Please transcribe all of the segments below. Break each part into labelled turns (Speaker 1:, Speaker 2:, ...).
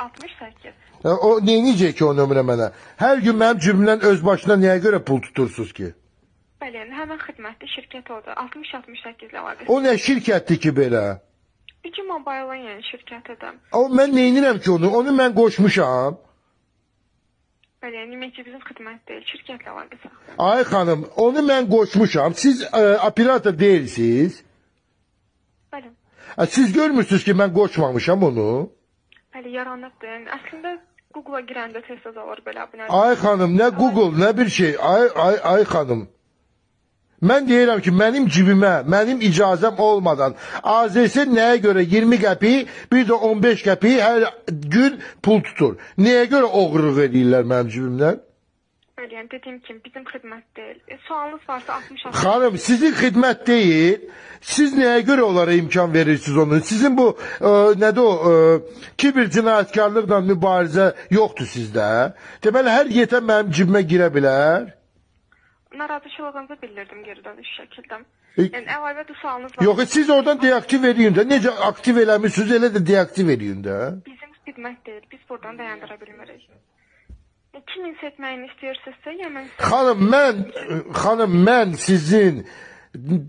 Speaker 1: 68.
Speaker 2: O neyəcək ki o nömrə mənə? Hər gün mənim cibimdən öz başına nəyə görə pul tutursunuz ki?
Speaker 1: Bəli, yəni həmin xidmətli şirkət oldu. 60-68 ilə əlaqəsi.
Speaker 2: O nə şirkətdir ki belə?
Speaker 1: Digi Mobile-ın yəni şirkətidir.
Speaker 2: O mən neynirəm ki onu? Onu mən qoşmuşam.
Speaker 1: Bəli, yəni ümumiyyətlə bizim xidmət deyil, şirkətlə əlaqə saxlayır.
Speaker 2: Ay xanım, onu mən qoşmuşam. Siz operator deyilsiniz.
Speaker 1: Bəli.
Speaker 2: Siz görmürsünüz ki mən qoşmamışam onu.
Speaker 1: Bəli, yaranıbdır. Yəni əslində Google-a girəndə tez-tez olur belə abunələr.
Speaker 2: Ay xanım, nə Google, nə bir şey. Ay xanım. Mən deyirəm ki, mənim cibimə, mənim icazəm olmadan AZS nəyə görə 20 qəpik, bir də 15 qəpik hər gün pul tutur. Nəyə görə oğurluq edirlər mənim cibimdən?
Speaker 1: Bəli, yəni dediyim kimi bizim xidmət deyil. Sualınız varsa 60-60.
Speaker 2: Xanım, sizin xidmət deyil. Siz nəyə görə onlara imkan verirsiniz onu? Sizin bu, nədir o, kibir cinayətkarlıqla mübarizə yoxdur sizdə. Deməli, hər yetən mənim cibimə girə bilər.
Speaker 1: Narazıçılığınızı bildirdim geri dönüş şəkildə. Yəni əlavə də sualınız var.
Speaker 2: Yox, siz oradan deaktiv eləyin də. Necə aktiv eləmişsiniz, elə də deaktiv eləyin də.
Speaker 1: Bizim xidmət deyil, biz buradan dayandıra bilmirik. Kimin setməyini istəyirsinizsə, yəni
Speaker 2: Xanım, mən sizin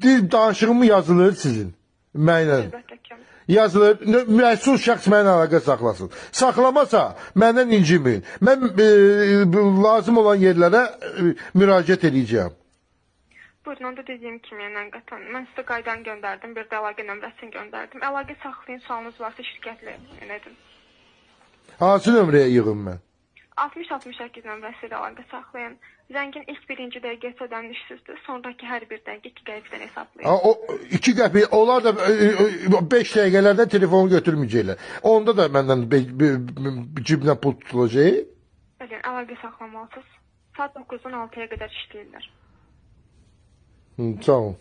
Speaker 2: dil danışığımı yazılır sizin. Mənlə.
Speaker 1: əlbəttə ki.
Speaker 2: Yazılır, məsul şəxs mənə əlaqə saxlasın. Saxlamasa, məndən inciməyin. Mən lazım olan yerlərə müraciət edəcəyəm.
Speaker 1: Buyurun, onda dediyim kimi, yəni qətan. Mən sizə qaydan göndərdim, bir də əlaqə nömrəsini göndərdim. Əlaqə saxlayın, sualınız varsa şirkətlə edin.
Speaker 2: Hansı nömrəyə yığım mən?
Speaker 1: 60-68 nömrəsi ilə əlaqə saxlayın. Zəngin ilk birinci dəqiqəsi ödənişsizdir. Sonraki hər bir dəqiqə 2 qəpikdən hesablayın.
Speaker 2: O 2 qəpik, onlar da 5 dəqiqələrdən telefonu götürməyəcəklər. Onda da məndən cibimdən pul tutulacaq.
Speaker 1: Bəli, əlaqə saxlamalısınız. Saat 9-dan 6-ya qədər işləyirlər.
Speaker 2: Sağ olun.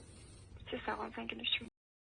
Speaker 1: Siz sağ olun, zəngin üçün.